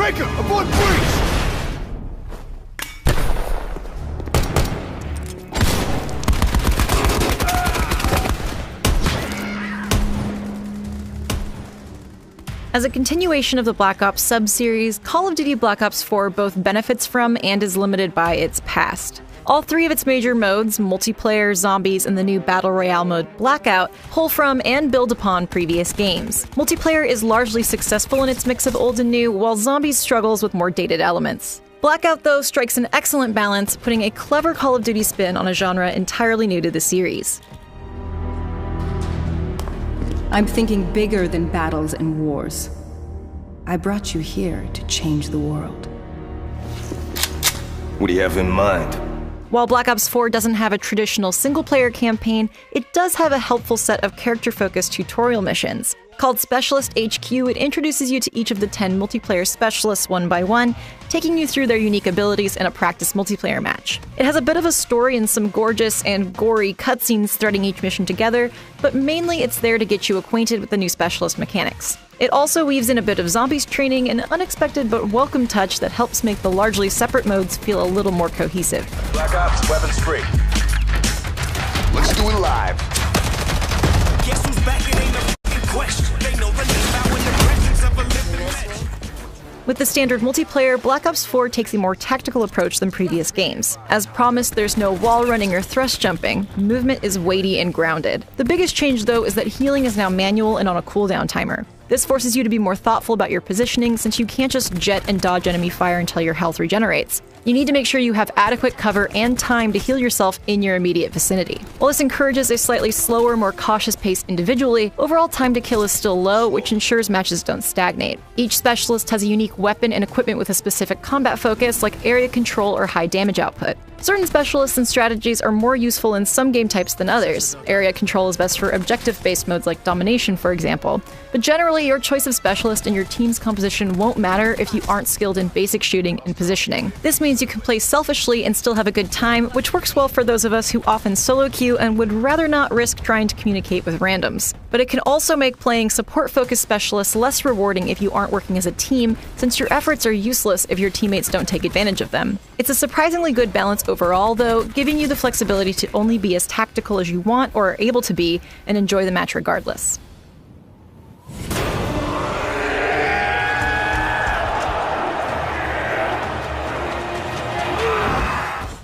Striker, avoid breach! As a continuation of the Black Ops sub-series, Call of Duty Black Ops 4 both benefits from and is limited by its past. All three of its major modes, multiplayer, zombies, and the new Battle Royale mode Blackout, pull from and build upon previous games. Multiplayer is largely successful in its mix of old and new, while zombies struggles with more dated elements. Blackout, though, strikes an excellent balance, putting a clever Call of Duty spin on a genre entirely new to the series. I'm thinking bigger than battles and wars. I brought you here to change the world. What do you have in mind? While Black Ops 4 doesn't have a traditional single-player campaign, it does have a helpful set of character-focused tutorial missions. Called Specialist HQ, it introduces you to each of the 10 multiplayer specialists one by one, taking you through their unique abilities in a practice multiplayer match. It has a bit of a story and some gorgeous and gory cutscenes threading each mission together, but mainly it's there to get you acquainted with the new specialist mechanics. It also weaves in a bit of zombies training, an unexpected but welcome touch that helps make the largely separate modes feel a little more cohesive. Black Ops, weapons free. Let's do it live. Guess who's back? It ain't a f***ing question. They know the name out in the presence of a living legend. With the standard multiplayer, Black Ops 4 takes a more tactical approach than previous games. As promised, there's no wall running or thrust jumping. Movement is weighty and grounded. The biggest change, though, is that healing is now manual and on a cooldown timer. This forces you to be more thoughtful about your positioning, since you can't just jet and dodge enemy fire until your health regenerates. You need to make sure you have adequate cover and time to heal yourself in your immediate vicinity. While this encourages a slightly slower, more cautious pace individually, overall time to kill is still low, which ensures matches don't stagnate. Each specialist has a unique weapon and equipment with a specific combat focus, like area control or high damage output. Certain specialists and strategies are more useful in some game types than others. Area control is best for objective-based modes like domination, for example. But generally, your choice of specialist and your team's composition won't matter if you aren't skilled in basic shooting and positioning. This means you can play selfishly and still have a good time, which works well for those of us who often solo queue and would rather not risk trying to communicate with randoms. But it can also make playing support-focused specialists less rewarding if you aren't working as a team, since your efforts are useless if your teammates don't take advantage of them. It's a surprisingly good balance overall, though, giving you the flexibility to only be as tactical as you want or are able to be and enjoy the match regardless.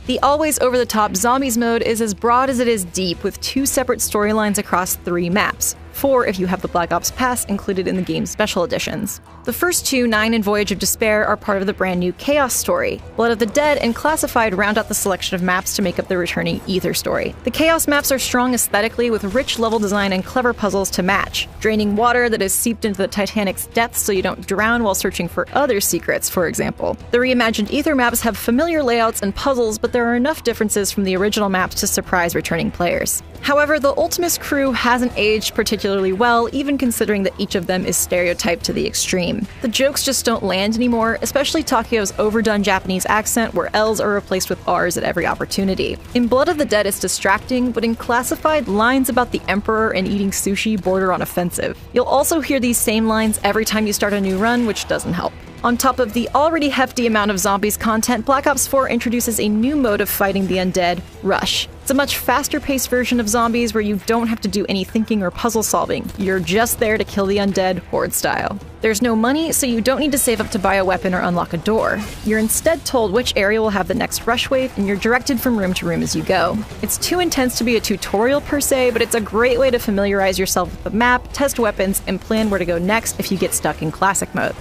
The always over-the-top zombies mode is as broad as it is deep, with 2 separate storylines across 3 maps. 4 if you have the Black Ops Pass included in the game's special editions. The first 2, 9 and Voyage of Despair, are part of the brand new Chaos story. Blood of the Dead and Classified round out the selection of maps to make up the returning Ether story. The Chaos maps are strong aesthetically, with rich level design and clever puzzles to match. Draining water that is seeped into the Titanic's depths so you don't drown while searching for other secrets, for example. The reimagined Ether maps have familiar layouts and puzzles, but there are enough differences from the original maps to surprise returning players. However, the Ultimus crew hasn't aged particularly well, even considering that each of them is stereotyped to the extreme. The jokes just don't land anymore, especially Takeo's overdone Japanese accent, where L's are replaced with R's at every opportunity. In Blood of the Dead, it's distracting, but in Classified, lines about the Emperor and eating sushi border on offensive. You'll also hear these same lines every time you start a new run, which doesn't help. On top of the already hefty amount of zombies content, Black Ops 4 introduces a new mode of fighting the undead, Rush. It's a much faster-paced version of zombies where you don't have to do any thinking or puzzle solving. You're just there to kill the undead, horde style. There's no money, so you don't need to save up to buy a weapon or unlock a door. You're instead told which area will have the next rush wave, and you're directed from room to room as you go. It's too intense to be a tutorial per se, but it's a great way to familiarize yourself with the map, test weapons, and plan where to go next if you get stuck in classic mode.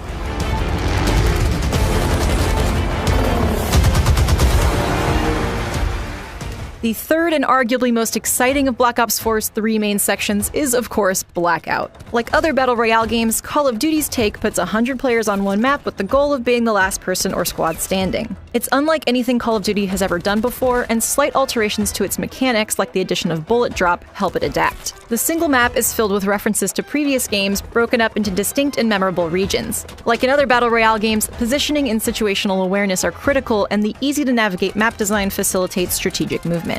The third and arguably most exciting of Black Ops 4's 3 main sections is, of course, Blackout. Like other Battle Royale games, Call of Duty's take puts 100 players on one map with the goal of being the last person or squad standing. It's unlike anything Call of Duty has ever done before, and slight alterations to its mechanics, like the addition of bullet drop, help it adapt. The single map is filled with references to previous games, broken up into distinct and memorable regions. Like in other Battle Royale games, positioning and situational awareness are critical, and the easy-to-navigate map design facilitates strategic movement.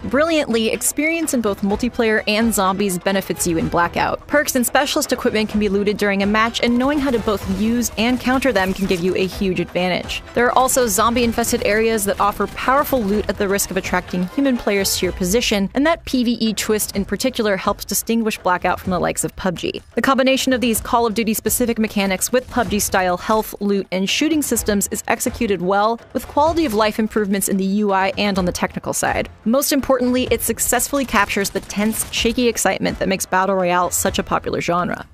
Brilliantly, experience in both multiplayer and zombies benefits you in Blackout. Perks and specialist equipment can be looted during a match, and knowing how to both use and counter them can give you a huge advantage. There are also zombie-infested areas that offer powerful loot at the risk of attracting human players to your position, and that PvE twist in particular helps distinguish Blackout from the likes of PUBG. The combination of these Call of Duty-specific mechanics with PUBG-style health, loot, and shooting systems is executed well, with quality of life improvements in the UI and on the technical side. Most importantly, it successfully captures the tense, shaky excitement that makes Battle Royale such a popular genre.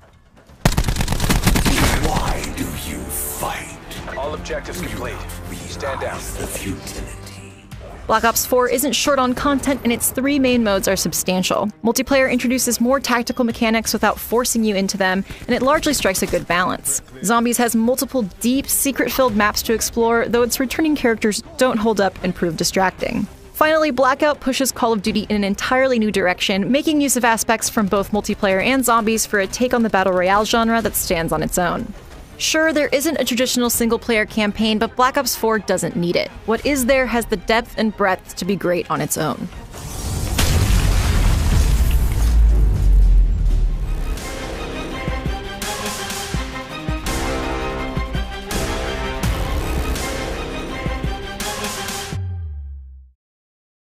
Why do you fight? All objectives complete. Stand down. The futility. Black Ops 4 isn't short on content, and its 3 main modes are substantial. Multiplayer introduces more tactical mechanics without forcing you into them, and it largely strikes a good balance. Zombies has multiple deep, secret-filled maps to explore, though its returning characters don't hold up and prove distracting. Finally, Blackout pushes Call of Duty in an entirely new direction, making use of aspects from both multiplayer and zombies for a take on the Battle Royale genre that stands on its own. Sure, there isn't a traditional single-player campaign, but Black Ops 4 doesn't need it. What is there has the depth and breadth to be great on its own.